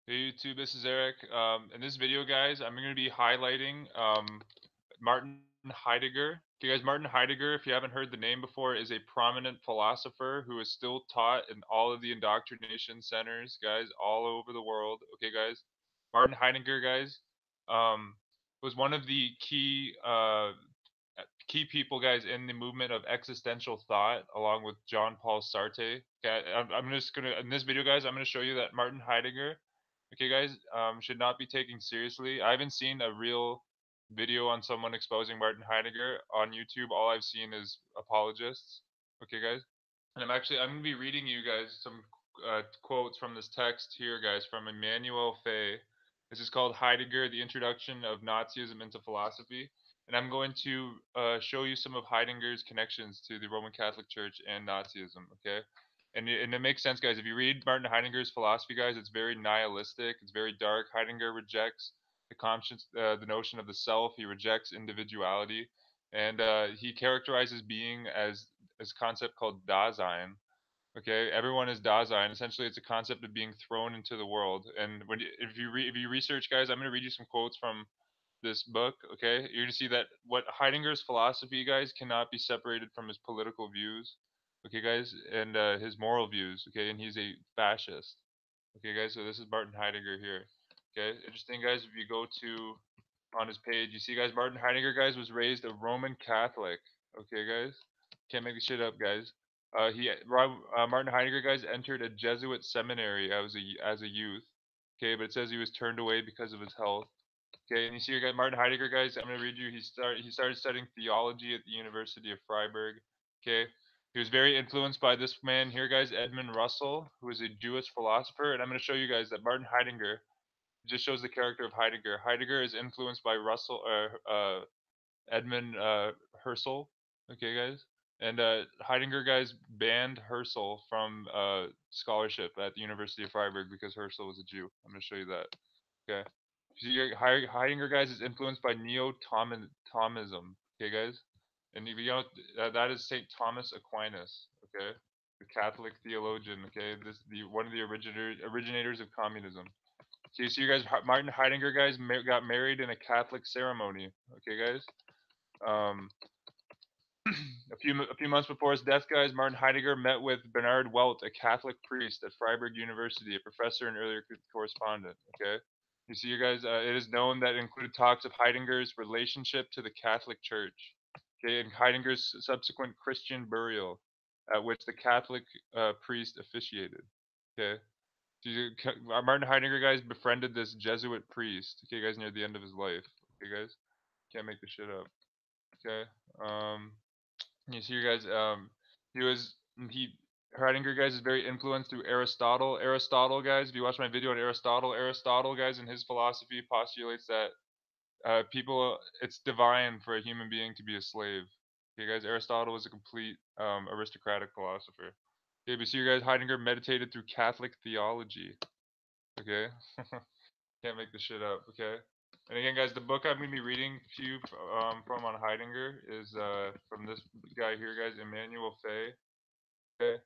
Hey YouTube, this is Eric. In this video, guys, I'm going to be highlighting Martin Heidegger. Okay, guys, Martin Heidegger, if you haven't heard the name before, is a prominent philosopher who is still taught in all of the indoctrination centers, guys, all over the world. Okay, guys, Martin Heidegger, guys, um, was one of the key people, guys, in the movement of existential thought, along with John Paul Sartre. Okay, I'm just gonna in this video, guys, I'm gonna show you that Martin Heidegger, okay, guys, should not be taken seriously. I haven't seen a real video on someone exposing Martin Heidegger on YouTube. All I've seen is apologists. Okay, guys, and I'm gonna be reading you guys some quotes from this text here, guys, from Emmanuel Fay. This is called Heidegger: The Introduction of Nazism into Philosophy, and I'm going to show you some of Heidegger's connections to the Roman Catholic Church and Nazism. Okay, and it makes sense, guys. If you read Martin Heidegger's philosophy, guys, it's very nihilistic. It's very dark. Heidegger rejects the notion of the self. He rejects individuality, and he characterizes being as a concept called Dasein. Okay, everyone is Dasein. Essentially, it's a concept of being thrown into the world. And if you research, guys, I'm going to read you some quotes from this book. Okay, you're going to see that what Heidegger's philosophy, guys, cannot be separated from his political views. Okay, guys, and his moral views. Okay, and he's a fascist. Okay, guys, so this is Martin Heidegger here. Okay, interesting, guys. If you go to on his page, you see, guys, Martin Heidegger, guys, was raised a Roman Catholic. Okay, guys, can't make this shit up, guys. Martin Heidegger, guys, entered a Jesuit seminary as a youth. Okay, but it says he was turned away because of his health. Okay, and you see, your guy Martin Heidegger, guys. I'm gonna read you. He started studying theology at the University of Freiburg. Okay, he was very influenced by this man here, guys, Edmund Russell, who is a Jewish philosopher. And I'm gonna show you guys that Martin Heidegger just shows the character of Heidegger. Heidegger is influenced by Edmund Husserl. Okay, guys, and Heidegger, guys, banned Husserl from scholarship at the University of Freiburg because Husserl was a Jew. I'm gonna show you that. Okay, so Heidegger, guys, is influenced by Neo-Thomism. Okay, guys, and if you know that is Saint Thomas Aquinas. Okay, the Catholic theologian. Okay, this the one of the originators of communism. So you see, you guys, Martin Heidegger, guys, got married in a Catholic ceremony. Okay, guys. Um, a few months before his death, guys, Martin Heidegger met with Bernard Welt, a Catholic priest at Freiburg University, a professor and earlier correspondent. Okay, you see, you guys, it is known that it included talks of Heidegger's relationship to the Catholic Church. Okay, and Heidegger's subsequent Christian burial, at which the Catholic priest officiated. Okay, so Martin Heidegger, guys, befriended this Jesuit priest. Okay, guys, near the end of his life. Okay, guys, can't make this shit up. Okay, um, you see, you guys, he was he Heidegger, guys, is very influenced through Aristotle. Aristotle, guys, if you watch my video on Aristotle, Aristotle, guys, in his philosophy postulates that it's divine for a human being to be a slave. Okay, guys, Aristotle was a complete aristocratic philosopher. Okay, but see, you guys, Heidegger meditated through Catholic theology. Okay, can't make this shit up. Okay. And again, guys, the book I'm gonna be reading to you from on Heidegger is from this guy here, guys, Emmanuel Fay. Okay,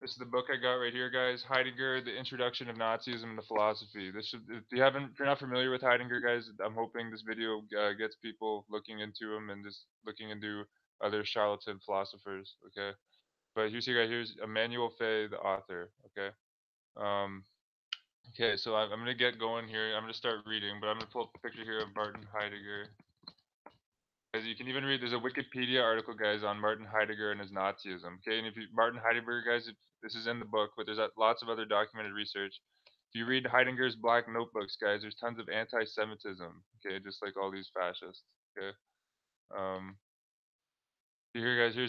this is the book I got right here, guys. Heidegger: The Introduction of Nazism into Philosophy. If you're not familiar with Heidegger, guys, I'm hoping this video gets people looking into him and just looking into other charlatan philosophers. Okay, but here's Emmanuel Fay, the author. Okay, um, okay, so I'm gonna get going here. I'm gonna start reading, but I'm gonna pull up a picture here of Martin Heidegger. As you can even read, there's a Wikipedia article, guys, on Martin Heidegger and his Nazism. Okay, and if you Martin Heidegger, guys, if, this is in the book, but there's lots of other documented research. If you read Heidegger's Black Notebooks, guys, there's tons of anti-Semitism. Okay, just like all these fascists. Okay, um, here, guys,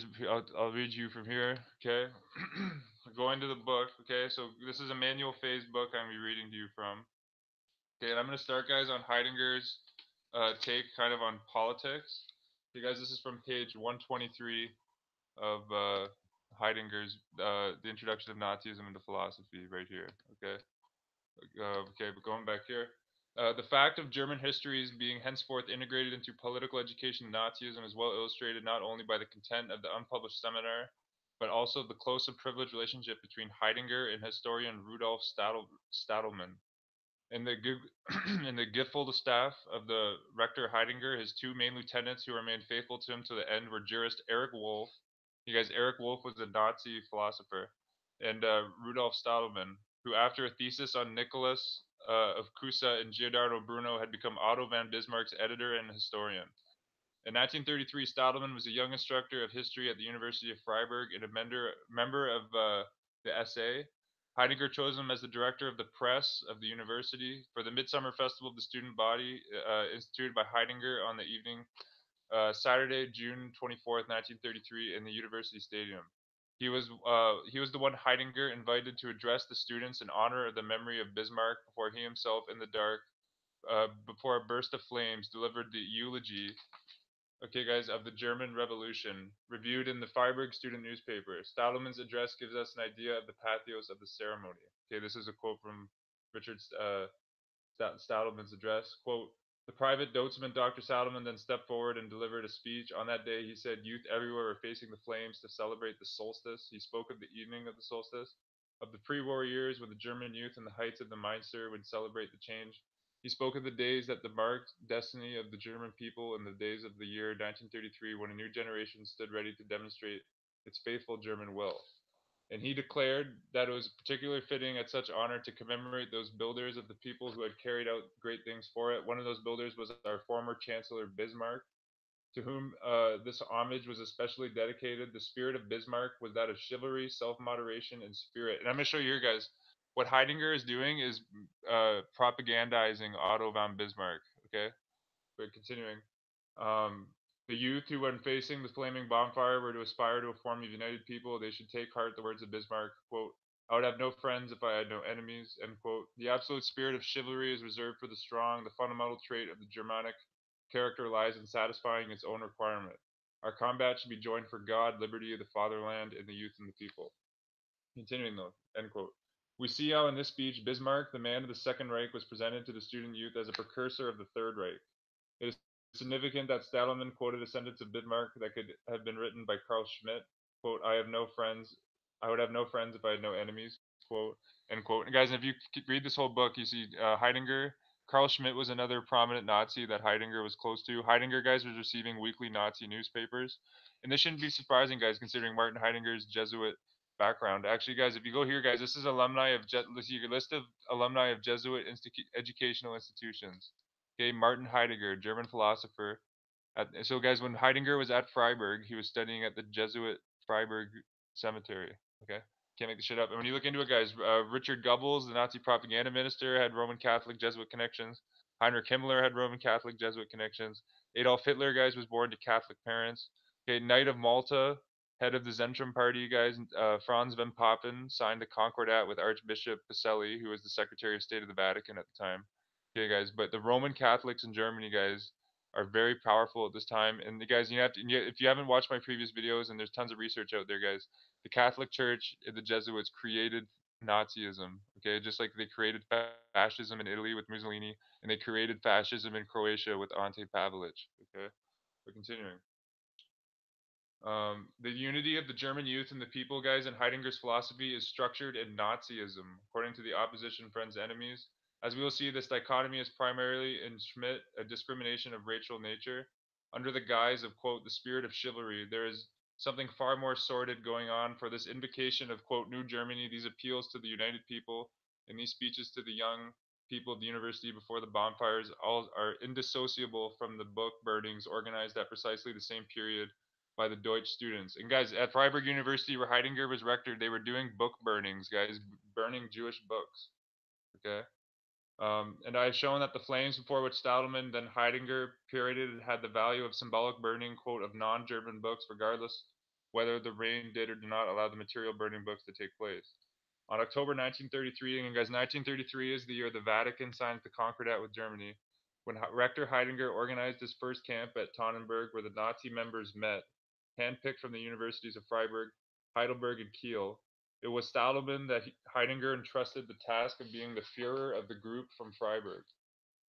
I'll read you from here. Okay, going to the book. Okay, so this is Emmanuel Fay's book I'm gonna be reading to you from. Okay, and I'm gonna start, guys, on Heidegger's take kind of on politics. Okay, guys, this is from page 123 of Heidegger's The Introduction of Nazism into Philosophy, right here. Okay, okay, but going back here. The fact of German histories being henceforth integrated into political education in Nazism is well illustrated not only by the content of the unpublished seminar, but also the close and privileged relationship between Heidegger and historian Rudolf Stadelmann. In the in the giftful staff of the rector Heidegger, his two main lieutenants who remained faithful to him to the end were jurist Eric Wolff. You guys, Eric Wolff was a Nazi philosopher, and Rudolf Stadelmann, who after a thesis on Nicholas of Cusa and Giordano Bruno had become Otto von Bismarck's editor and historian. In 1933, Stadelmann was a young instructor of history at the University of Freiburg and a member of the SA. Heidegger chose him as the director of the press of the university for the Midsummer Festival of the Student Body, instituted by Heidegger on the evening Saturday, June 24th, 1933, in the University Stadium. He was the one Heidegger invited to address the students in honor of the memory of Bismarck before he himself, in the dark, before a burst of flames, delivered the eulogy, okay, guys, of the German Revolution, reviewed in the Freiburg student newspaper. Stadelmann's address gives us an idea of the pathos of the ceremony. Okay, this is a quote from Richard Stadelmann's address. Quote, the private Dotsman Dr. Stadelmann then stepped forward and delivered a speech. On that day, he said, youth everywhere are facing the flames to celebrate the solstice. He spoke of the evening of the solstice, of the pre-war years when the German youth in the heights of the Mainzer would celebrate the change. He spoke of the days that marked destiny of the German people and the days of the year 1933 when a new generation stood ready to demonstrate its faithful German will. And he declared that it was particularly fitting at such honor to commemorate those builders of the people who had carried out great things for it. One of those builders was our former Chancellor Bismarck, to whom this homage was especially dedicated. The spirit of Bismarck was that of chivalry, self-moderation, and spirit. And I'm going to show you here, guys, what Heidegger is doing is propagandizing Otto von Bismarck. Okay, but continuing. Um, the youth who, when facing the flaming bonfire, were to aspire to a form of united people, they should take heart the words of Bismarck, quote, I would have no friends if I had no enemies, end quote. The absolute spirit of chivalry is reserved for the strong. The fundamental trait of the Germanic character lies in satisfying its own requirement. Our combat should be joined for God, liberty, the fatherland, and the youth and the people. Continuing though, end quote. We see how in this speech, Bismarck, the man of the Second Reich, was presented to the student youth as a precursor of the Third Reich. It is significant that Stadelmann quoted a sentence of Bismarck that could have been written by Carl Schmitt, quote, I have no friends, I would have no friends if I had no enemies, quote, end quote. And guys, if you read this whole book, you see Heidegger, Carl Schmitt was another prominent Nazi that Heidegger was close to. Heidegger, guys, was receiving weekly Nazi newspapers. And this shouldn't be surprising, guys, considering Martin Heidegger's Jesuit background. Actually, guys, if you go here, guys, this is alumni of your list of alumni of Jesuit educational institutions. Okay, Martin Heidegger, German philosopher. So, guys, when Heidegger was at Freiburg, he was studying at the Jesuit Freiburg Cemetery. Okay, can't make this shit up. And when you look into it, guys, Richard Goebbels, the Nazi propaganda minister, had Roman Catholic Jesuit connections. Heinrich Himmler had Roman Catholic Jesuit connections. Adolf Hitler, guys, was born to Catholic parents. Okay, Knight of Malta, head of the Zentrum Party, guys, Franz von Papen signed the Concordat with Archbishop Pacelli, who was the Secretary of State of the Vatican at the time. Okay, guys, but the Roman Catholics in Germany, guys, are very powerful at this time. And the guys, you have to, if you haven't watched my previous videos, and there's tons of research out there, guys, the Catholic Church, the Jesuits created Nazism. Okay, just like they created fascism in Italy with Mussolini, and they created fascism in Croatia with Ante Pavelic. Okay, we're continuing. The unity of the German youth and the people, guys, in Heidegger's philosophy is structured in Nazism, according to the opposition friends' enemies. As we will see, this dichotomy is primarily in Schmitt a discrimination of racial nature. Under the guise of, quote, the spirit of chivalry, there is something far more sordid going on, for this invocation of, quote, New Germany, these appeals to the united people, and these speeches to the young people of the university before the bonfires, all are indissociable from the book burnings organized at precisely the same period by the Deutsch students. And guys, at Freiburg University, where Heidegger was rector, they were doing book burnings, guys, burning Jewish books. Okay. And I've shown that the flames before which Stadelmann, then Heidegger, perioded had the value of symbolic burning, quote, of non-German books, regardless whether the rain did or did not allow the material burning books to take place. On October 1933, and guys, 1933 is the year the Vatican signed the Concordat with Germany, when Rector Heidegger organized his first camp at Tannenberg, where the Nazi members met, handpicked from the universities of Freiburg, Heidelberg, and Kiel. It was Stadelmann that Heidegger entrusted the task of being the Führer of the group from Freiburg.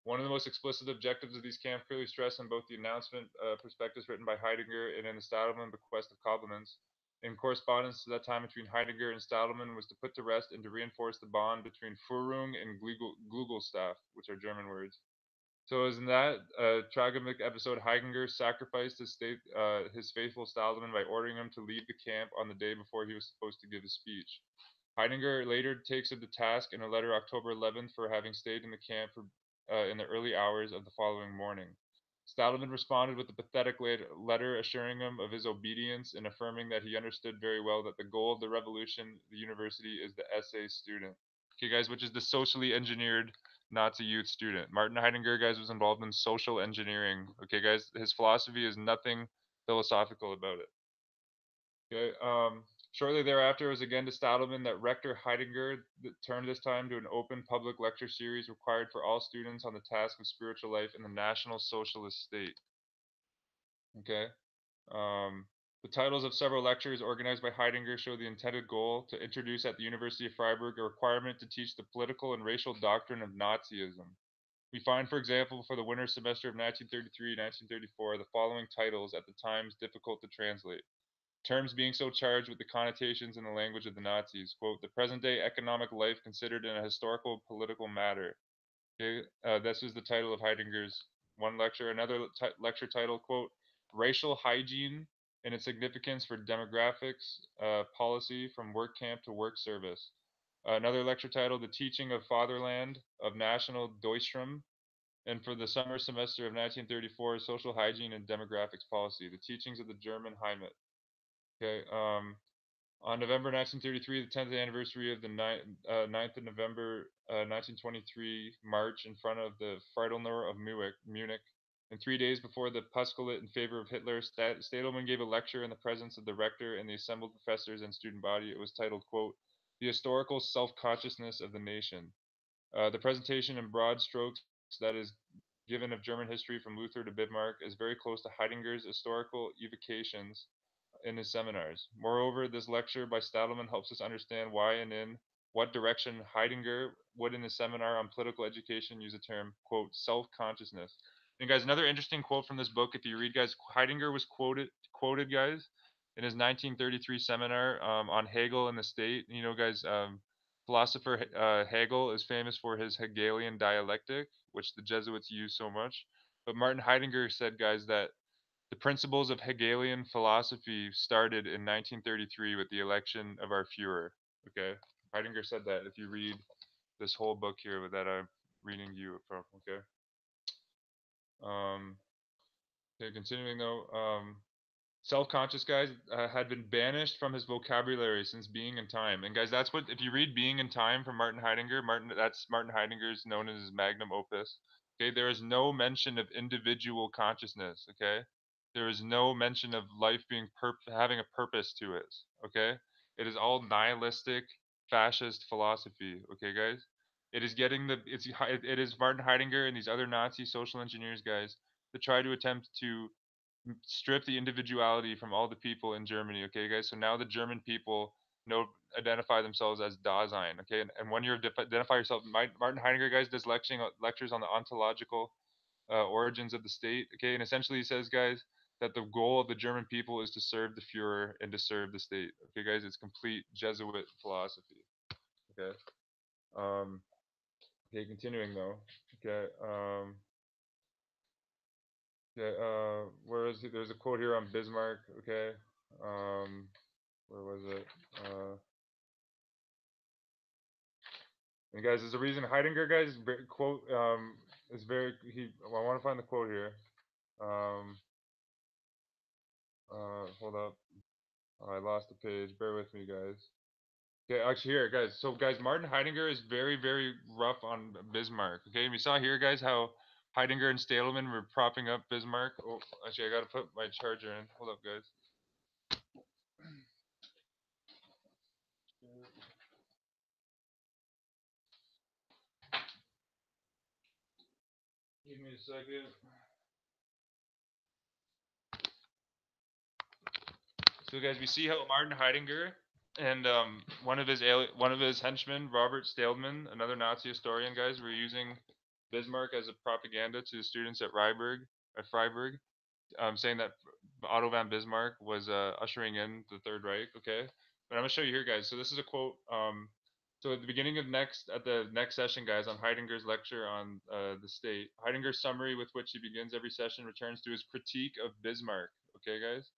One of the most explicit objectives of these camps, clearly stressed in both the announcement prospectus written by Heidegger and in the Stadelmann bequest of compliments, in correspondence to that time between Heidegger and Stadelmann was to put to rest and to reinforce the bond between Führung and Glugelstaff, which are German words. So it was in that tragic episode, Heidegger sacrificed his faithful Stadelmann by ordering him to leave the camp on the day before he was supposed to give his speech. Heidegger later takes him to task in a letter October 11th for having stayed in the camp in the early hours of the following morning. Stadelmann responded with a pathetic letter assuring him of his obedience and affirming that he understood very well that the goal of the revolution, the university, is the essay student. Okay, guys, which is the socially engineered Nazi youth student. Martin Heidegger, guys, was involved in social engineering. Okay, guys, his philosophy is nothing philosophical about it. Okay. Shortly thereafter, it was again to Stadelmann that Rector Heidegger turned this time to an open public lecture series required for all students on the task of spiritual life in the National Socialist State. Okay. Um, the titles of several lectures organized by Heidegger show the intended goal to introduce at the University of Freiburg a requirement to teach the political and racial doctrine of Nazism. We find, for example, for the winter semester of 1933-1934, the following titles at the times difficult to translate. Terms being so charged with the connotations in the language of the Nazis. Quote, the present day economic life considered in a historical political matter. Okay, this is the title of Heidegger's one lecture. Another lecture title, quote, racial hygiene and its significance for demographics policy from work camp to work service. Another lecture title, the teaching of fatherland, of national Deutschrum, and for the summer semester of 1934, social hygiene and demographics policy, the teachings of the German Heimat. Okay. On November 1933, the 10th anniversary of the 9th of November 1923 march in front of the Friedelner of Munich, and 3 days before the Pasquale in favor of Hitler, Stadelmann gave a lecture in the presence of the rector and the assembled professors and student body. It was titled, quote, The Historical Self-Consciousness of the Nation. The presentation in broad strokes that is given of German history from Luther to Bismarck is very close to Heidegger's historical evocations in his seminars. Moreover, this lecture by Stadelmann helps us understand why and in what direction Heidegger would in his seminar on political education use the term, quote, self-consciousness. And guys, another interesting quote from this book, if you read, guys, Heidegger was quoted, guys, in his 1933 seminar on Hegel and the state. You know, guys, philosopher Hegel is famous for his Hegelian dialectic, which the Jesuits use so much. But Martin Heidegger said, guys, that the principles of Hegelian philosophy started in 1933 with the election of our Führer. Okay, Heidegger said that. If you read this whole book here that I'm reading you from, okay. Um, okay, continuing though. Self-conscious, guys, had been banished from his vocabulary since Being in Time. And guys, that's what, if you read Being in Time from Martin Heidegger, that's Martin Heidegger's known as his magnum opus. Okay, there is no mention of individual consciousness. Okay, there is no mention of life being having a purpose to it. Okay, it is all nihilistic, fascist philosophy. Okay, guys, it is getting it is Martin Heidegger and these other Nazi social engineers, guys, to try to attempt to strip the individuality from all the people in Germany. Okay, guys. So now the German people know identify themselves as Dasein. Okay, and when you identify yourself, Martin Heidegger, guys, does lectures on the ontological origins of the state. Okay, and essentially he says, guys, that the goal of the German people is to serve the Führer and to serve the state. Okay, guys, it's complete Jesuit philosophy. Okay. Um. Okay, continuing though. Okay. Yeah, where is it? There's a quote here on Bismarck. Okay, um, where was it? And guys, there's a reason Heidegger, guys, quote is very. I want to find the quote here. Um, hold up. Oh, I lost the page. Bear with me, guys. Okay, actually here, guys. So, guys, Martin Heidegger is very, very rough on Bismarck. Okay, we saw here, guys, how Heidegger and Stadelmann were propping up Bismarck. Oh, actually, I gotta put my charger in. Hold up, guys. Give me a second. So, guys, we see how Martin Heidegger and one of his henchmen, Robert Stadelmann, another Nazi historian, guys, were using Bismarck as a propaganda to the students at Freiburg, saying that Otto von Bismarck was ushering in the Third Reich. Okay, but I'm gonna show you here, guys. So this is a quote. So at the beginning of the next session, guys, on Heidegger's lecture on the state, Heidegger's summary with which he begins every session returns to his critique of Bismarck. Okay, guys.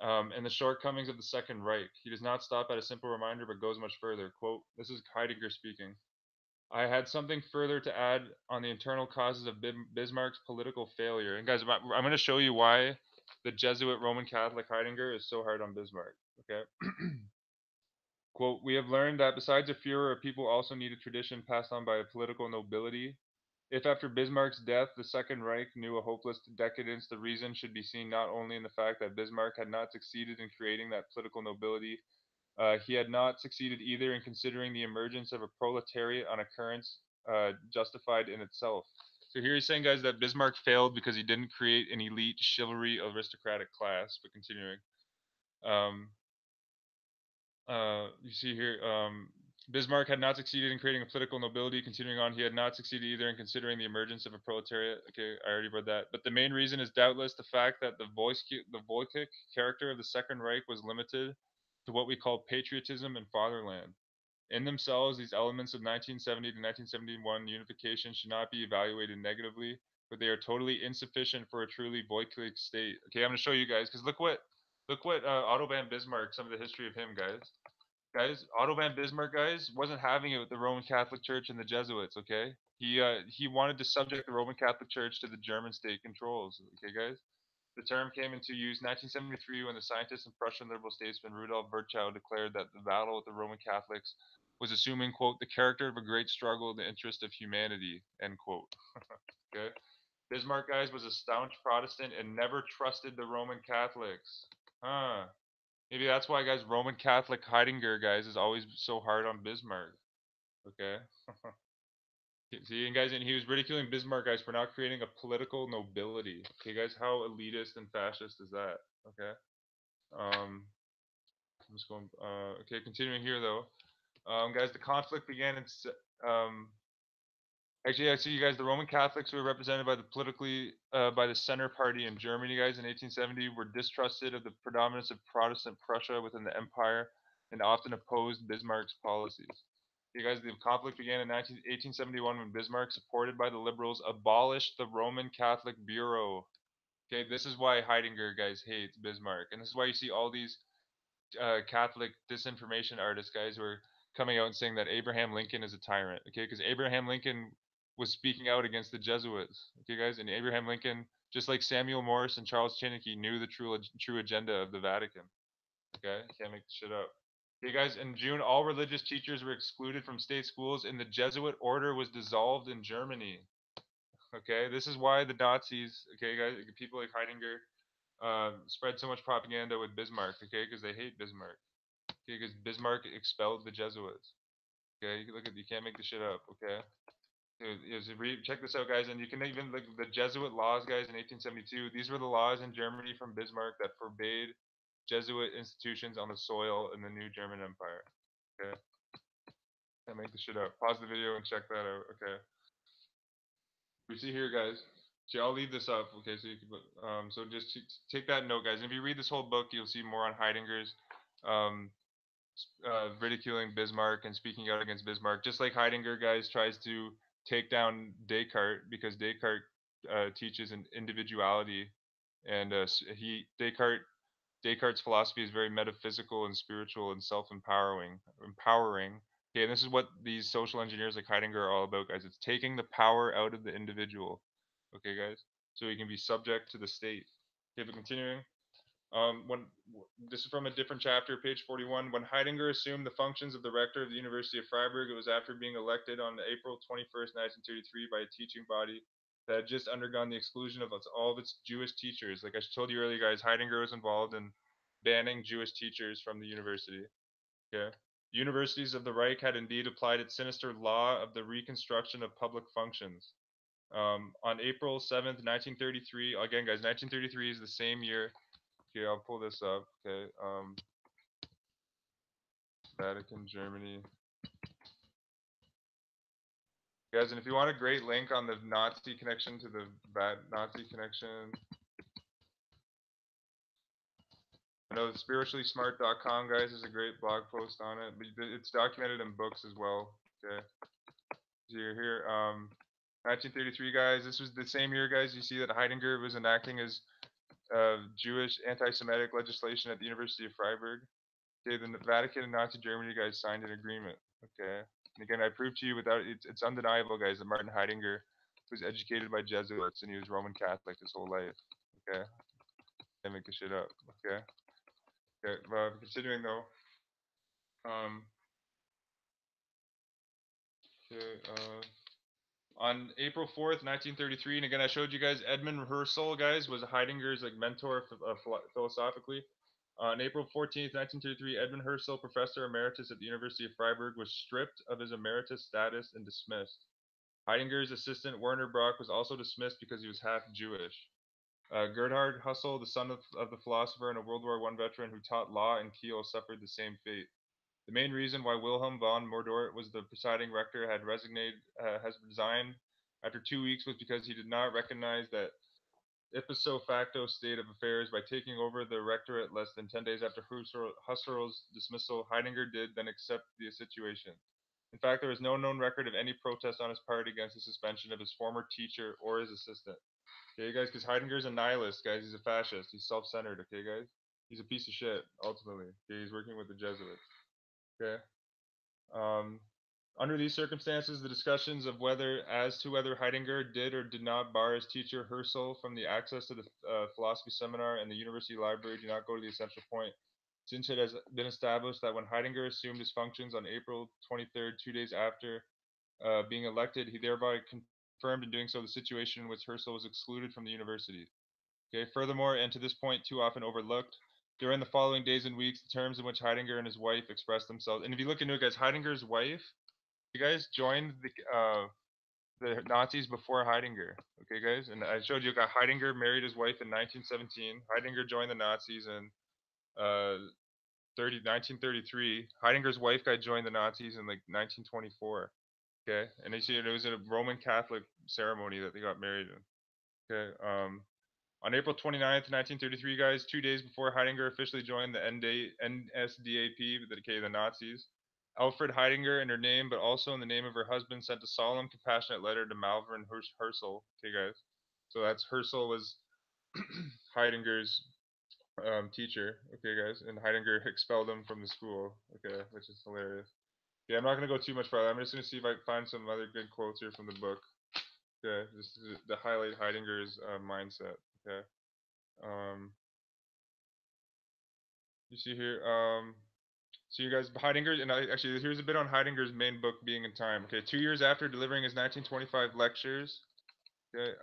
And the shortcomings of the Second Reich. He does not stop at a simple reminder, but goes much further. Quote, this is Heidegger speaking. I had something further to add on the internal causes of Bismarck's political failure. And guys, I'm going to show you why the Jesuit Roman Catholic Heidegger is so hard on Bismarck. Okay. Quote, we have learned that besides a Führer, a people also need a tradition passed on by a political nobility. If after Bismarck's death the Second Reich knew a hopeless decadence, the reason should be seen not only in the fact that Bismarck had not succeeded in creating that political nobility, he had not succeeded either in considering the emergence of a proletariat on occurrence justified in itself. So here he's saying, guys, that Bismarck failed because he didn't create an elite chivalry aristocratic class. But continuing, um, you see here, Bismarck had not succeeded in creating a political nobility. Continuing on, he had not succeeded either in considering the emergence of a proletariat. Okay, I already read that. But the main reason is doubtless the fact that the Volkic character of the Second Reich was limited to what we call patriotism and fatherland. In themselves, these elements of 1970 to 1971 unification should not be evaluated negatively, but they are totally insufficient for a truly Volkic state. Okay, I'm going to show you guys because look what Otto von Bismarck, some of the history of him, guys. Otto von Bismarck, guys, wasn't having it with the Roman Catholic Church and the Jesuits. Okay, he wanted to subject the Roman Catholic Church to the German state controls. Okay, guys. The term came into use 1973 when the scientist and Prussian liberal statesman Rudolf Virchow declared that the battle with the Roman Catholics was assuming, quote, the character of a great struggle in the interest of humanity, end quote. Okay. Bismarck, guys, was a staunch Protestant and never trusted the Roman Catholics. Huh. Maybe that's why, guys, Roman Catholic Heidegger, guys, is always so hard on Bismarck. Okay. See, and guys, and he was ridiculing Bismarck, guys, for not creating a political nobility. Okay, guys, how elitist and fascist is that? Okay. I'm just going. Okay, continuing here though. Guys, the conflict began in. Actually, I see you guys. The Roman Catholics who were represented by the by the Center Party in Germany, guys, in 1870, were distrusted of the predominance of Protestant Prussia within the empire, and often opposed Bismarck's policies. You guys, the conflict began in 1871 when Bismarck, supported by the liberals, abolished the Roman Catholic Bureau. Okay, this is why Heidegger, guys, hates Bismarck, and this is why you see all these Catholic disinformation artists, guys, who are coming out and saying that Abraham Lincoln is a tyrant. Okay, because Abraham Lincoln was speaking out against the Jesuits. Okay, guys, and Abraham Lincoln, just like Samuel Morse and Charles Chinnicky, knew the true agenda of the Vatican. Okay, can't make this shit up. Okay, guys, in June, all religious teachers were excluded from state schools, and the Jesuit order was dissolved in Germany. Okay, this is why the Nazis, okay, guys, people like Heidegger, spread so much propaganda with Bismarck, okay, because they hate Bismarck. Okay, because Bismarck expelled the Jesuits. Okay, you can look at, you can't make this shit up. Okay, check this out, guys, and you can even look the Jesuit laws, guys, in 1872. These were the laws in Germany from Bismarck that forbade Jesuit institutions on the soil in the new German Empire. Okay, can't make this shit up. Pause the video and check that out. Okay, we see here, guys. See, I'll leave this up. Okay, so you can, so just take that note, guys. And if you read this whole book, you'll see more on Heidegger's um, ridiculing Bismarck and speaking out against Bismarck, just like Heidegger, guys, tries to take down Descartes because Descartes teaches an individuality, and Descartes' philosophy is very metaphysical and spiritual and self-empowering. Empowering. Okay, and this is what these social engineers like Heidegger are all about, guys. It's taking the power out of the individual. Okay, guys, so he can be subject to the state. Okay, but continuing. When this is from a different chapter, page 41. When Heidegger assumed the functions of the rector of the University of Freiburg, it was after being elected on April 21st, 1933, by a teaching body that had just undergone the exclusion of all of its Jewish teachers. Like I told you earlier, guys, Heidegger was involved in banning Jewish teachers from the university. Okay. Universities of the Reich had indeed applied its sinister law of the reconstruction of public functions. On April 7th, 1933, again, guys, 1933 is the same year. Okay, I'll pull this up. Okay, Vatican, Germany. Guys, and if you want a great link on the Nazi connection to the Nazi connection, I know spirituallysmart.com, guys, is a great blog post on it, but it's documented in books as well. Okay, so you're here. 1933, guys. This was the same year, guys. You see that Heidegger was enacting his Jewish anti-Semitic legislation at the University of Freiburg. Okay, the Vatican and Nazi Germany, guys, signed an agreement. Okay, and again, I prove to you without it's undeniable, guys, that Martin Heidegger was educated by Jesuits and he was Roman Catholic his whole life. Okay, can't make this shit up. Okay, okay. Continuing though. Um, okay, on April 4th, 1933, and again, I showed you guys Edmund Husserl, guys, was Heidegger's like mentor philosophically. On April 14th, 1933, Edmund Husserl, professor emeritus at the University of Freiburg, was stripped of his emeritus status and dismissed. Heidegger's assistant Werner Brock was also dismissed because he was half Jewish. Gerhard Husserl, the son of the philosopher and a World War I veteran who taught law in Kiel, suffered the same fate. The main reason why Wilhelm von Mordor was the presiding rector has resigned after 2 weeks was because he did not recognize that ipso facto state of affairs by taking over the rectorate less than 10 days after Husserl's dismissal. Heidegger did then accept the situation. In fact, there is no known record of any protest on his part against the suspension of his former teacher or his assistant. Okay, guys, because Heidegger's a nihilist, guys. He's a fascist. He's self-centered. Okay, guys. He's a piece of shit. Ultimately, okay, he's working with the Jesuits. Okay. Um, Under these circumstances, the discussions of whether Heidegger did or did not bar his teacher Husserl from the access to the philosophy seminar and the university library do not go to the essential point, since it has been established that when Heidegger assumed his functions on April 23rd, 2 days after being elected, he thereby confirmed in doing so the situation in which Husserl was excluded from the university. Okay. Furthermore, and to this point too often overlooked, during the following days and weeks, the terms in which Heidegger and his wife expressed themselves. And if you look into it, guys, Heidegger's wife, you guys joined the Nazis before Heidegger. Okay, guys, and I showed you got Heidegger married his wife in 1917. Heidegger joined the Nazis in 1933. Heidegger's wife got joined the Nazis in like 1924. Okay, and you see it was a Roman Catholic ceremony that they got married in. Okay, on April 29th, 1933, guys, 2 days before Heidegger officially joined the NSDAP, the Nazis, Alfred Heidegger, in her name, but also in the name of her husband, sent a solemn, compassionate letter to Malvern Husserl. Okay, guys. So that's Husserl was Heidegger's teacher. Okay, guys. And Heidegger expelled him from the school. Okay, which is hilarious. Yeah, I'm not going to go too much further. I'm just going to see if I can find some other good quotes here from the book. Okay, just to highlight Heidegger's mindset. Okay. Um, you see here. So you guys, Heidegger, and actually, here's a bit on Heidegger's main book, Being in Time. Okay, 2 years after delivering his 1925 lectures, okay,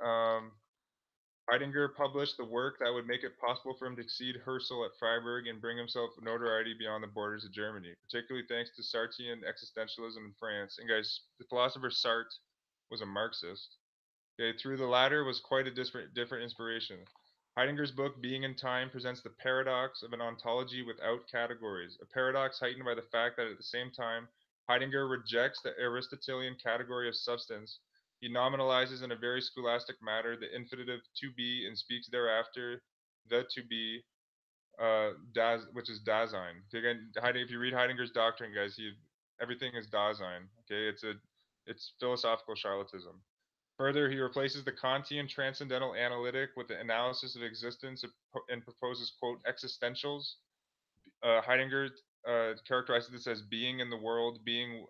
Heidegger published the work that would make it possible for him to exceed Husserl at Freiburg and bring himself notoriety beyond the borders of Germany, particularly thanks to Sartrean existentialism in France. And guys, the philosopher Sartre was a Marxist. Okay, through the latter was quite a different inspiration. Heidegger's book, Being in Time, presents the paradox of an ontology without categories, a paradox heightened by the fact that at the same time, Heidegger rejects the Aristotelian category of substance. He nominalizes in a very scholastic manner the infinitive to be and speaks thereafter the to be, which is Dasein. Okay, again, if you read Heidegger's doctrine, guys, everything is Dasein. Okay, it's philosophical charlatanism. Further, he replaces the Kantian transcendental analytic with the analysis of existence and proposes, quote, existentials. Heidegger characterizes this as being in the world, being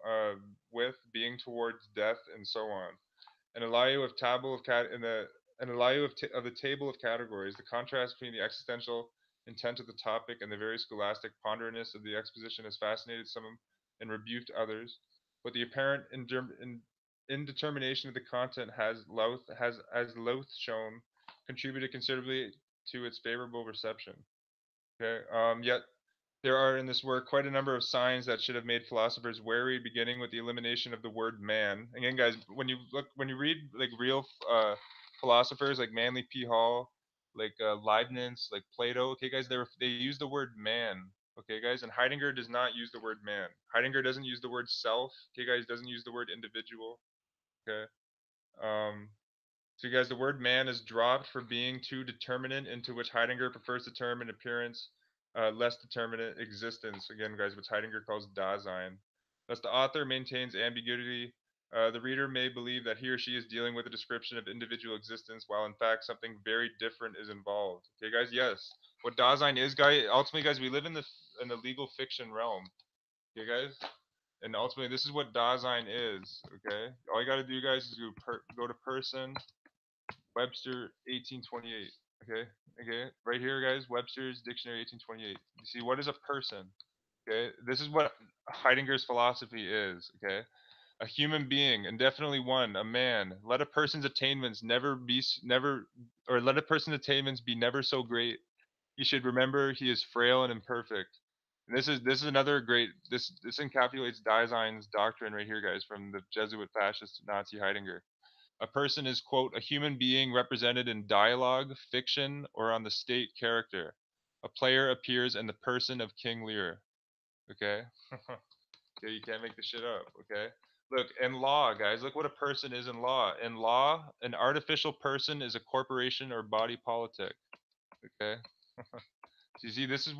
with, being towards death, and so on. An Elihu of table of cat in the an Elihu of the table of categories, the contrast between the existential intent of the topic and the very scholastic ponderateness of the exposition has fascinated some and rebuked others, but the apparent indetermination of the content has Lowth shown contributed considerably to its favorable reception. Okay, yet there are in this work quite a number of signs that should have made philosophers wary, beginning with the elimination of the word man. Again, guys, when you read like real philosophers like Manly P. Hall, like Leibniz, like Plato, okay, guys, they use the word man. Okay, guys, and Heidegger does not use the word man. Heidegger doesn't use the word self. Okay, guys, doesn't use the word individual. Okay. Um, so you guys, the word man is dropped for being too determinate, into which Heidegger prefers the term in appearance less determinate existence. Again, guys, what Heidegger calls Dasein. Thus, the author maintains ambiguity. The reader may believe that he or she is dealing with a description of individual existence, while in fact something very different is involved. Okay, guys. Yes, what Dasein is, guys. Ultimately, guys, we live in the legal fiction realm. Okay, guys. And ultimately, this is what Dasein is. Okay. All you got to do, guys, is go to person Webster 1828. Okay. Okay. Right here, guys. Webster's Dictionary 1828. You see, what is a person? Okay. This is what Heidegger's philosophy is. Okay. A human being, and definitely one, a man. Let a person's attainments let a person's attainments be never so great. He should remember he is frail and imperfect. And this is another great this encapsulates Dasein's doctrine right here, guys, from the Jesuit fascist Nazi Heidegger. A person is, quote, a human being represented in dialogue, fiction, or on the state character. A player appears in the person of King Lear. Okay? Okay, you can't make this shit up, okay? Look, in law, guys, look what a person is in law. In law, an artificial person is a corporation or body politic. Okay? So you see, this is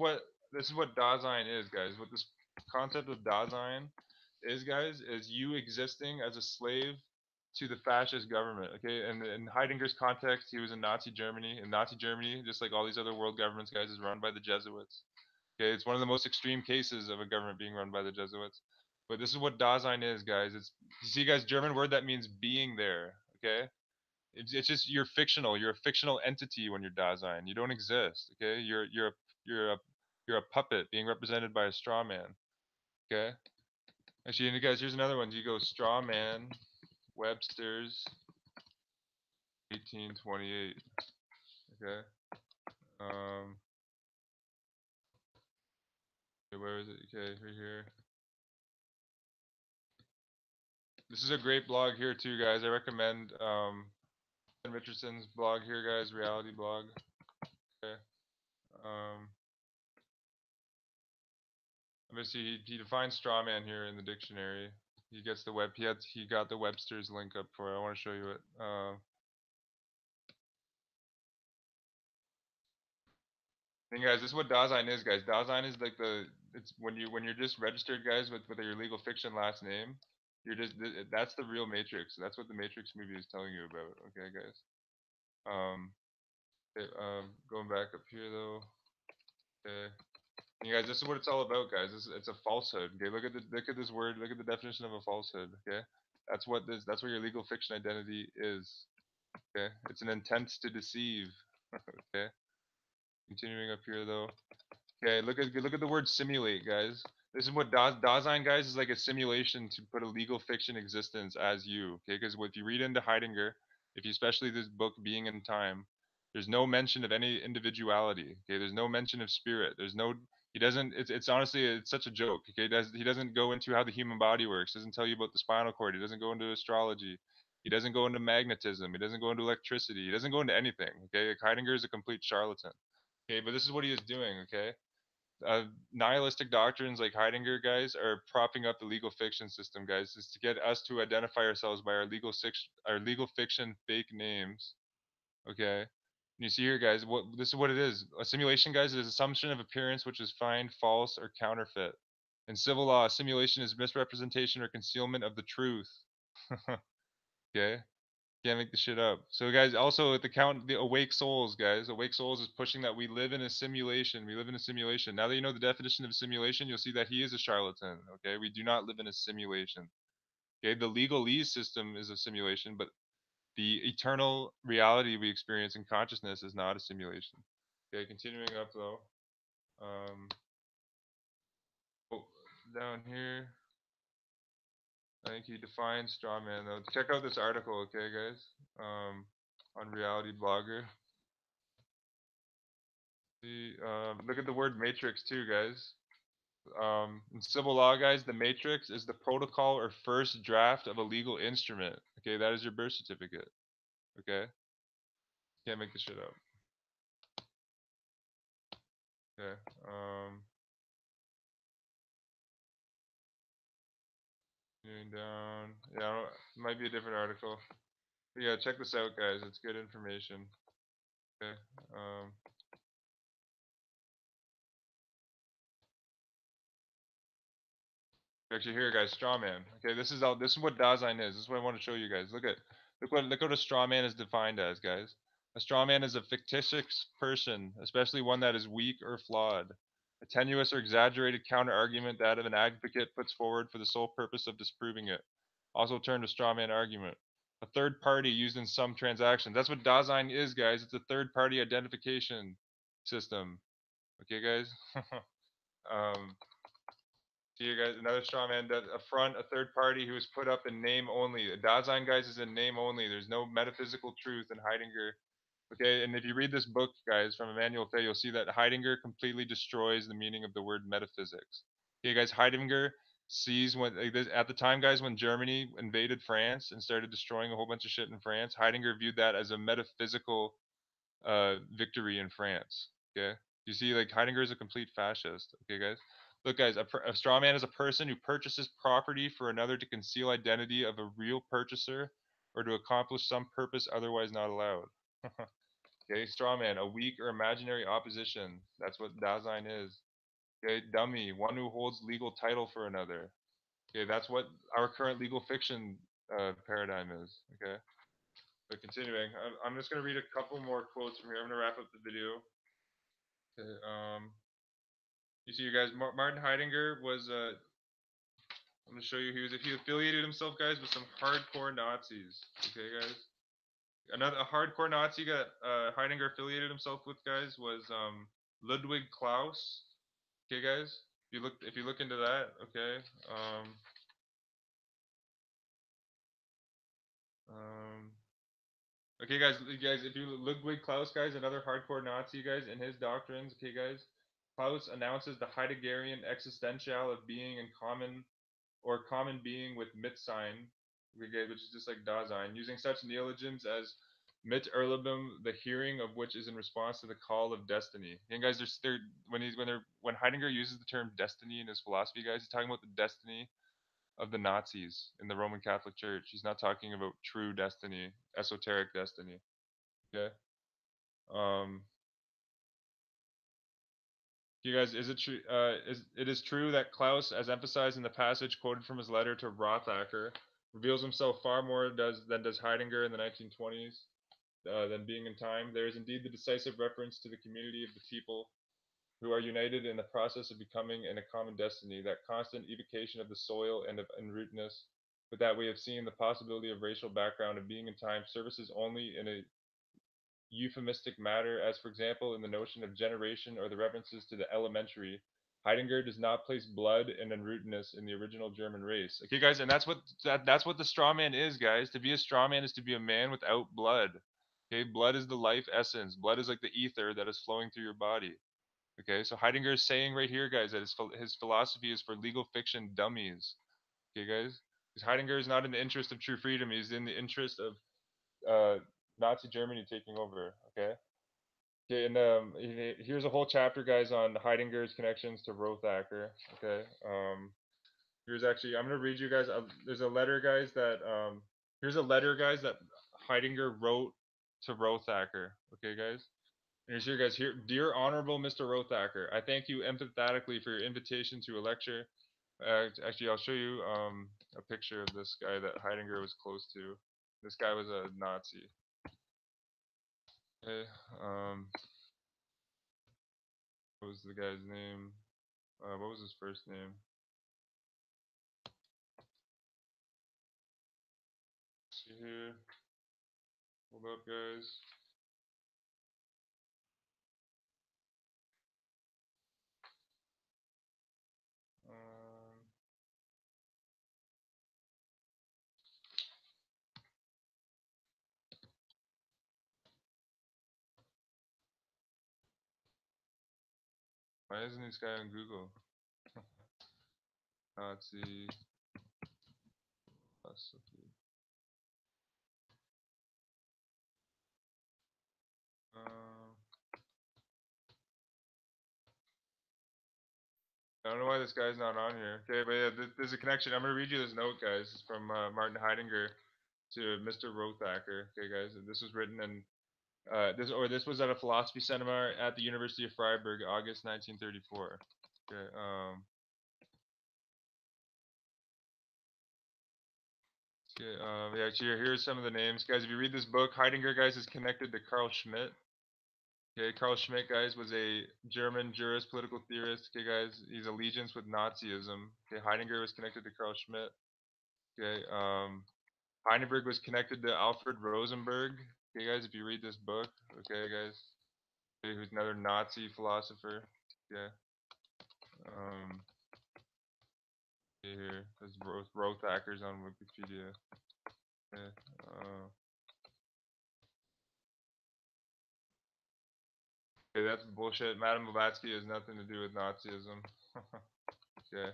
what Dasein is, guys. What this concept of Dasein is, guys, is you existing as a slave to the fascist government. Okay, and in Heidegger's context, he was in Nazi Germany. In Nazi Germany, just like all these other world governments, guys, is run by the Jesuits. Okay, it's one of the most extreme cases of a government being run by the Jesuits. But this is what Dasein is, guys. It's you see, guys, German word that means being there. Okay, it's just you're fictional. You're a fictional entity when you're Dasein. You don't exist. Okay, you're a you're a puppet being represented by a straw man. Okay. Actually, and guys, here's another one. You go straw man, Webster's 1828. Okay. Um, okay, where is it? Okay, right here. This is a great blog here too, guys. I recommend Ben Richardson's blog here, guys. Reality blog. Okay. Um, I'm gonna see. He defines straw man here in the dictionary. He gets the he got the Webster's link up for it. I want to show you it. And guys, this is what Dasein is, guys. Dasein is like it's when you're just registered, guys, with your legal fiction last name. You're just that's the real Matrix. That's what the Matrix movie is telling you about. Okay, guys. Um, going back up here though. Okay. And guys, this is what it's all about, guys. It's a falsehood. Okay, look at this word. Look at the definition of a falsehood. Okay, that's what your legal fiction identity is. Okay, it's an intent to deceive. Okay, continuing up here though. Okay, look at the word simulate, guys. This is what Dasein, guys, is like a simulation to put a legal fiction existence as you. Okay, because if you read into Heidegger, if you especially this book Being in Time, there's no mention of any individuality. Okay, there's no mention of spirit. There's no he doesn't. It's honestly it's such a joke. Okay, he doesn't go into how the human body works. Doesn't tell you about the spinal cord. He doesn't go into astrology. He doesn't go into magnetism. He doesn't go into electricity. He doesn't go into anything. Okay, like Heidegger is a complete charlatan. Okay, but this is what he is doing. Okay, nihilistic doctrines like Heidegger, guys, are propping up the legal fiction system, guys, is to get us to identify ourselves by our legal fiction fake names. Okay. And you see here, guys, what this is what it is. A simulation, guys, is assumption of appearance which is find false or counterfeit. In civil law, simulation is misrepresentation or concealment of the truth. Okay. Can't make the shit up. So guys, also at the awake souls, guys, awake souls is pushing that we live in a simulation. We live in a simulation. Now that you know the definition of simulation, you'll see that he is a charlatan. Okay, we do not live in a simulation. Okay, the legalese system is a simulation, but the eternal reality we experience in consciousness is not a simulation. Okay, continuing up though. Um, oh, down here, I think he defines straw man though. Check out this article, okay, guys? On Reality Blogger. Look at the word matrix too, guys. In civil law, guys, the matrix is the protocol or first draft of a legal instrument. Okay, that is your birth certificate. Okay, can't make this shit up. Okay. Moving down. Yeah, it might be a different article. But yeah, check this out, guys. It's good information. Okay. Actually, here, guys, straw man. Okay, this is all. This is what Dasein is. This is what I want to show you guys. Look what a straw man is defined as, guys. A straw man is a fictitious person, especially one that is weak or flawed. A tenuous or exaggerated counter argument that an advocate puts forward for the sole purpose of disproving it. Also termed a straw man argument. A third party used in some transactions. That's what Dasein is, guys. It's a third party identification system. Okay, guys. um, See you guys, another straw man that affront a third party who is put up in name only. Dasein, guys, is in name only. There's no metaphysical truth in Heidegger. Okay, and if you read this book, guys, from Emmanuel Fay, you'll see that Heidegger completely destroys the meaning of the word metaphysics. Okay, guys, Heidegger sees when like this, at the time, guys, when Germany invaded France and started destroying a whole bunch of shit in France, Heidegger viewed that as a metaphysical victory in France. Okay, you see, like Heidegger is a complete fascist. Okay, guys. Look, guys, a straw man is a person who purchases property for another to conceal identity of a real purchaser or to accomplish some purpose otherwise not allowed. Okay, straw man, a weak or imaginary opposition. That's what Dasein is. Okay, dummy, one who holds legal title for another. Okay, that's what our current legal fiction paradigm is. Okay, but continuing, I'm just gonna read a couple more quotes from here. I'm gonna wrap up the video. Okay, you see, you guys, Martin Heidegger was I'm gonna show you he affiliated himself, guys, with some hardcore Nazis. Okay, guys. Another a hardcore Nazi that Heidegger affiliated himself with, guys, was Ludwig Klaus. Okay, guys. If you look into that, okay. Um, okay, guys, if you Ludwig Klaus, guys, another hardcore Nazi, guys, in his doctrines, okay, guys. Klaus announces the Heideggerian existential of being in common or common being with Mitsein, which is just like Dasein, using such neologisms as mit Erlebum, the hearing of which is in response to the call of destiny. And guys, when Heidegger uses the term destiny in his philosophy, guys, he's talking about the destiny of the Nazis in the Roman Catholic Church. He's not talking about true destiny, esoteric destiny. Okay. Um, You guys, is it true? It is true that Klaus, as emphasized in the passage quoted from his letter to Rothacker, reveals himself far more than does Heidegger in the 1920s, than being in time. There is indeed the decisive reference to the community of the people who are united in the process of becoming in a common destiny, that constant evocation of the soil and of enrootedness, but that we have seen the possibility of racial background of being in time services only in a euphemistic matter, as for example in the notion of generation or the references to the elementary. Heidegger does not place blood and unrootedness in the original German race. Okay, guys, and that's what the straw man is, guys. To be a straw man is to be a man without blood. Okay, blood is the life essence. Blood is like the ether that is flowing through your body. Okay, so Heidegger is saying right here, guys, that his philosophy is for legal fiction dummies. Okay, guys, because Heidegger is not in the interest of true freedom; he's in the interest of Nazi Germany taking over. Okay. Okay, and here's a whole chapter, guys, on Heidegger's connections to Rothacker. Okay, here's actually I'm gonna read you guys. There's a letter, guys, that here's a letter, guys, that Heidegger wrote to Rothacker. Okay, guys. And here's here, guys. Here, dear Honorable Mr. Rothacker, I thank you emphatically for your invitation to a lecture. Actually, I'll show you a picture of this guy that Heidegger was close to. This guy was a Nazi. Okay, what was the guy's name? What was his first name? See here. Hold up, guys. Um, why isn't this guy on Google? Nazi philosophy. Um, I don't know why this guy's not on here. Okay, but yeah, there's a connection. I'm gonna read you this note, guys. It's from Martin Heidegger to Mr. Rothacker. Okay, guys, and this was written in this was at a philosophy seminar at the University of Freiburg, August 1934. Okay, Okay, yeah, here's some of the names, guys. If you read this book, Heidegger, guys, is connected to Carl Schmitt. Okay, Carl Schmitt, guys, was a German jurist, political theorist. Okay, guys, he's allegiance with Nazism. Okay, Heidegger was connected to Carl Schmitt. Okay, Heidelberg was connected to Alfred Rosenberg. Okay, guys, if you read this book, okay, guys, okay, who's another Nazi philosopher. Okay, um, okay, here, there's Roth hackers on Wikipedia. Okay, okay, that's bullshit. Madame Blavatsky has nothing to do with Nazism. Okay.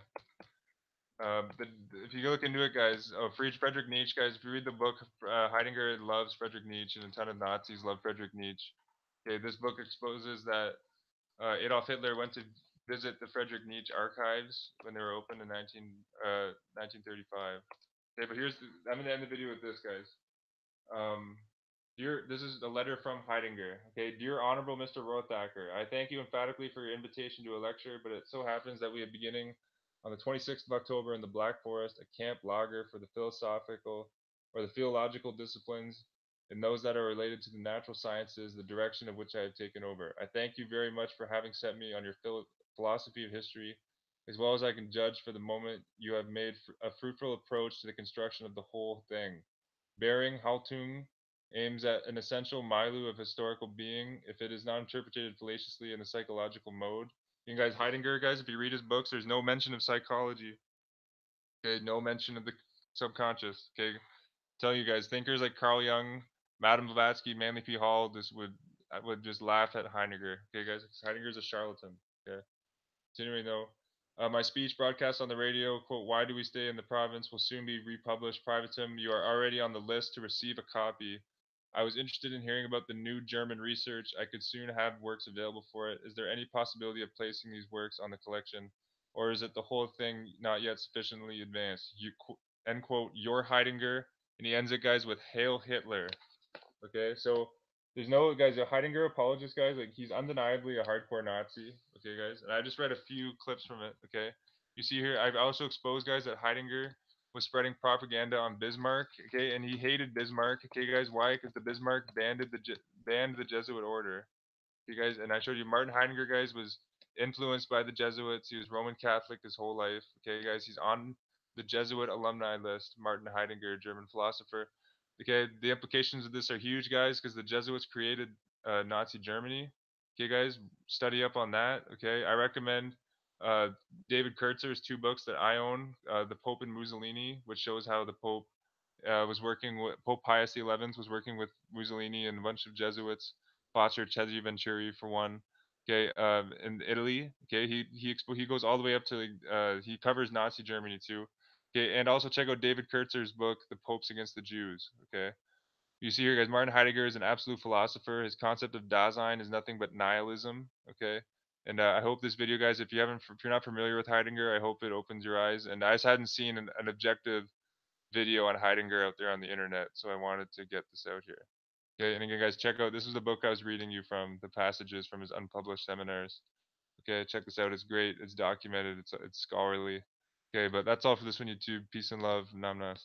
If you look into it, guys, Friedrich Nietzsche, guys, if you read the book, Heidegger loves Friedrich Nietzsche, and a ton of Nazis love Friedrich Nietzsche. Okay, this book exposes that Adolf Hitler went to visit the Friedrich Nietzsche archives when they were opened in 1935. Okay, but I'm going to end the video with this, guys. Um, this is a letter from Heidegger. Okay, dear Honorable Mr. Rothacker, I thank you emphatically for your invitation to a lecture, but it so happens that we are beginning on the 26th of October in the Black Forest a camp lager for the philosophical or the theological disciplines and those that are related to the natural sciences, the direction of which I have taken over. I thank you very much for having set me on your philosophy of history. As well as I can judge for the moment, you have made a fruitful approach to the construction of the whole thing. Bearing Haltung aims at an essential milieu of historical being if it is not interpreted fallaciously in a psychological mode. You guys, Heidegger, guys, if you read his books, there's no mention of psychology. Okay, no mention of the subconscious. Okay, tell you guys, thinkers like Carl Jung, Madame Blavatsky, Manly P. Hall, this would just laugh at Heidegger. Okay, guys, Heidegger's a charlatan. Okay. Continuing though, my speech broadcast on the radio, quote, "Why do we stay in the province?" will soon be republished. Privatum, you are already on the list to receive a copy. I was interested in hearing about the new German research. I could soon have works available for it. Is there any possibility of placing these works on the collection? Or is it the whole thing not yet sufficiently advanced? End quote, your Heidegger. And he ends it, guys, with Hail Hitler. Okay, so there's no guys. A Heidegger apologist, guys. Like he's undeniably a hardcore Nazi. Okay, guys. And I just read a few clips from it. Okay, you see here. I've also exposed, guys, that Heidegger was spreading propaganda on Bismarck. Okay, and he hated Bismarck. Okay, guys. Why? Because the Bismarck banned the Jesuit order. You guys, and I showed you Martin Heidegger, guys, was influenced by the Jesuits. He was Roman Catholic his whole life. Okay, guys, he's on the Jesuit alumni list. Martin Heidegger, German philosopher. Okay, the implications of this are huge, guys, because the Jesuits created Nazi Germany. Okay, guys, study up on that. Okay, I recommend uh, David Kurtzer's two books that I own, The Pope and Mussolini, which shows how the Pope was working with Pope Pius XI was working with Mussolini and a bunch of Jesuits. Foster Cesare Venturi for one. Okay, in Italy. Okay, he goes all the way up to he covers Nazi Germany too. Okay, and also check out David Kurtzer's book, The Popes Against the Jews. Okay, you see here, guys. Martin Heidegger is an absolute philosopher. His concept of Dasein is nothing but nihilism. Okay. And I hope this video, guys, if you're not familiar with Heidegger, I hope it opens your eyes. And I just hadn't seen an objective video on Heidegger out there on the internet, so I wanted to get this out here. Okay, and again, guys, check out this is the book I was reading you from, the passages from his unpublished seminars. Okay, check this out. It's great. It's documented. It's scholarly. Okay, but that's all for this one, YouTube. Peace and love. Namnas.